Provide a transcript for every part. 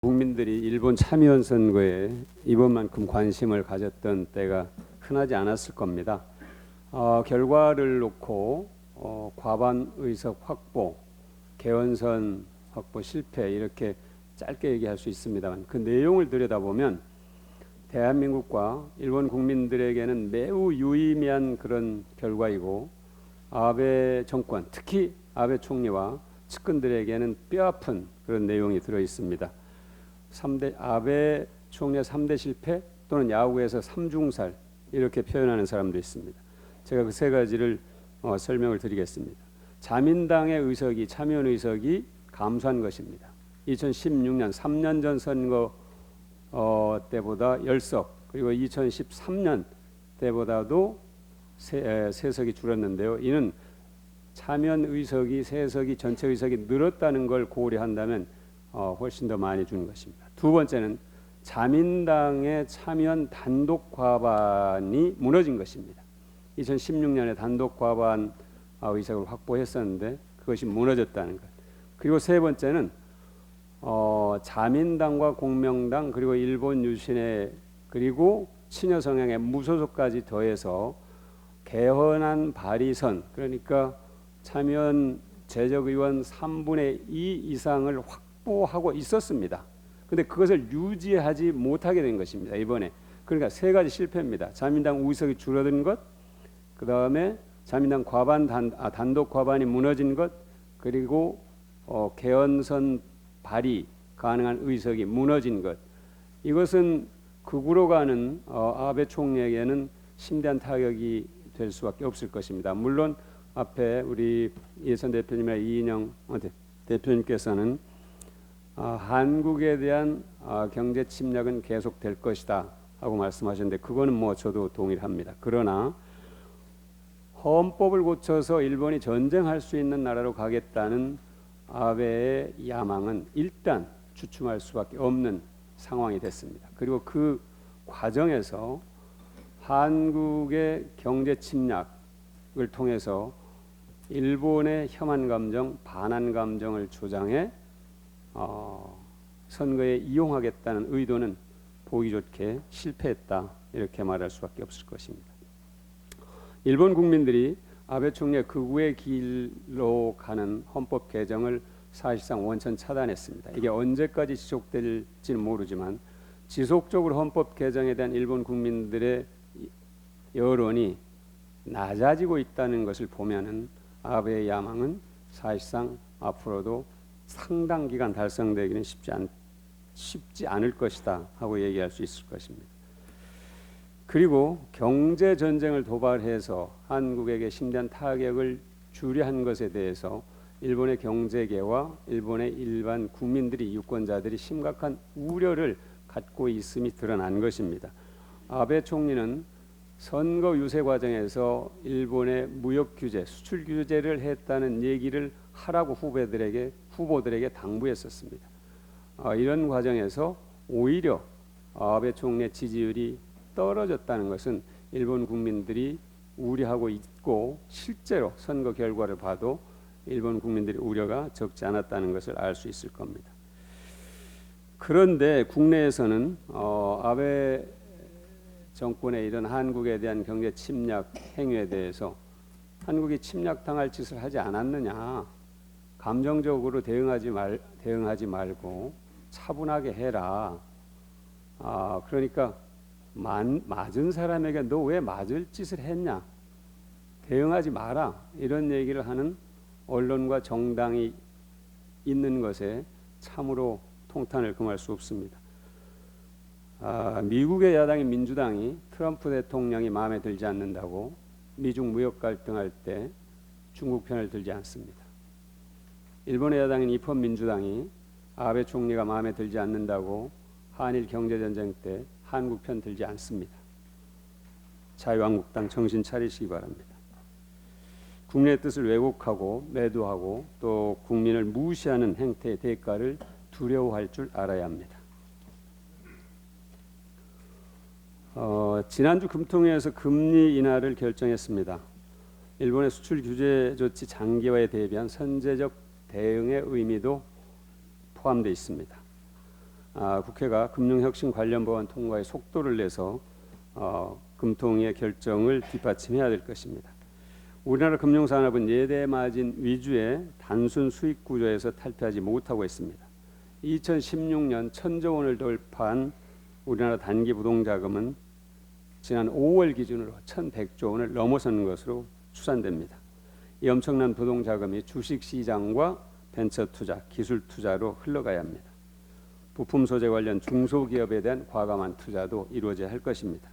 국민들이 일본 참여연 선거에 이번만큼 관심을 가졌던 때가 흔하지 않았을 겁니다. 결과를 놓고 과반 의석 확보, 개헌선 확보 실패 이렇게 짧게 얘기할 수 있습니다만 그 내용을 들여다보면 대한민국과 일본 국민들에게는 매우 유의미한 그런 결과이고 아베 정권, 특히 아베 총리와 측근들에게는 뼈아픈 그런 내용이 들어 있습니다. 아베 총리의 3대 실패 또는 야구에서 3중살 이렇게 표현하는 사람도 있습니다. 제가 그 세 가지를 설명을 드리겠습니다. 자민당의 의석이 참여연 의석이 감소한 것입니다. 2016년 3년 전 선거 때보다 10석 그리고 2013년 때보다도 세 석이 줄었는데요. 이는 참여연 의석이 세 석이 전체 의석이 늘었다는 걸 고려한다면 훨씬 더 많이 주는 것입니다. 두 번째는 자민당의 참여연 단독 과반이 무너진 것입니다. 2016년에 단독 과반 의석을 확보했었는데 그것이 무너졌다는 것. 그리고 세 번째는 자민당과 공명당 그리고 일본 유신회 그리고 친여 성향의 무소속까지 더해서 개헌안 발의선 그러니까 참여연 재적의원 3분의 2 이상을 확보하고 있었습니다. 그런데 그것을 유지하지 못하게 된 것입니다. 이번에. 그러니까 세 가지 실패입니다. 자민당 의석이 줄어든 것, 그 다음에 자민당 단독 과반이 무너진 것, 그리고 개헌선 발의 가능한 의석이 무너진 것. 이것은 극우로 가는 아베 총리에게는 심대한 타격이 될 수밖에 없을 것입니다. 물론 앞에 우리 이해선 대표님이나 이인영 대표님께서는 한국에 대한 경제 침략은 계속될 것이다 하고 말씀하셨는데 그거는 저도 동의를 합니다. 그러나 헌법을 고쳐서 일본이 전쟁할 수 있는 나라로 가겠다는 아베의 야망은 일단 주춤할 수밖에 없는 상황이 됐습니다. 그리고 그 과정에서 한국의 경제 침략을 통해서 일본의 혐한 감정, 반한 감정을 조장해 선거에 이용하겠다는 의도는 보기 좋게 실패했다 이렇게 말할 수밖에 없을 것입니다. 일본 국민들이 아베 총리의 극우의 길로 가는 헌법 개정을 사실상 원천 차단했습니다. 이게 언제까지 지속될지는 모르지만 지속적으로 헌법 개정에 대한 일본 국민들의 여론이 낮아지고 있다는 것을 보면은 아베의 야망은 사실상 앞으로도 상당 기간 달성되기는 쉽지 않을 것이다 하고 얘기할 수 있을 것입니다. 그리고 경제 전쟁을 도발해서 한국에게 심대한 타격을 주려한 것에 대해서 일본의 경제계와 일본의 일반 국민들이 유권자들이 심각한 우려를 갖고 있음이 드러난 것입니다. 아베 총리는 선거 유세 과정에서 일본의 무역 규제, 수출 규제를 했다는 얘기를 하라고 후보들에게 당부했었습니다. 이런 과정에서 오히려 아베 총리의 지지율이 떨어졌다는 것은 일본 국민들이 우려하고 있고 실제로 선거 결과를 봐도 일본 국민들의 우려가 적지 않았다는 것을 알 수 있을 겁니다. 그런데 국내에서는 아베 정권의 이런 한국에 대한 경제 침략 행위에 대해서 한국이 침략당할 짓을 하지 않았느냐, 감정적으로 대응하지 말고 차분하게 해라. 그러니까 맞은 사람에게 너 왜 맞을 짓을 했냐, 대응하지 마라 이런 얘기를 하는 언론과 정당이 있는 것에 참으로 통탄을 금할 수 없습니다. 미국의 야당인 민주당이 트럼프 대통령이 마음에 들지 않는다고 미중 무역 갈등할 때 중국 편을 들지 않습니다. 일본의 야당인 입헌 민주당이 아베 총리가 마음에 들지 않는다고 한일 경제전쟁 때 한국 편 들지 않습니다. 자유한국당 정신 차리시기 바랍니다. 국내의 뜻을 왜곡하고 매도하고 또 국민을 무시하는 행태의 대가를 두려워할 줄 알아야 합니다. 지난주 금통위에서 금리 인하를 결정했습니다. 일본의 수출 규제 조치 장기화에 대비한 선제적 대응의 의미도 포함되어 있습니다. 국회가 금융혁신 관련 법안 통과에 속도를 내서 금통위의 결정을 뒷받침해야 될 것입니다. 우리나라 금융산업은 예대 마진 위주의 단순 수익 구조에서 탈피하지 못하고 있습니다. 2016년 1,000조 원을 돌파한 우리나라 단기 부동자금은 지난 5월 기준으로 1,100조 원을 넘어서는 것으로 추산됩니다. 이 엄청난 부동자금이 주식시장과 벤처 투자, 기술 투자로 흘러가야 합니다. 부품 소재 관련 중소기업에 대한 과감한 투자도 이루어져야 할 것입니다.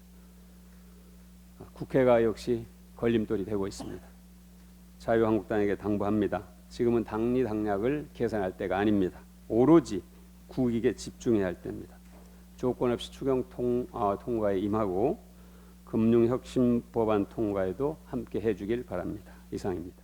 국회가 역시 걸림돌이 되고 있습니다. 자유한국당에게 당부합니다. 지금은 당리당략을 계산할 때가 아닙니다. 오로지 국익에 집중해야 할 때입니다. 조건 없이 추경 통과에 임하고 금융혁신 법안 통과에도 함께 해주길 바랍니다. 이상입니다.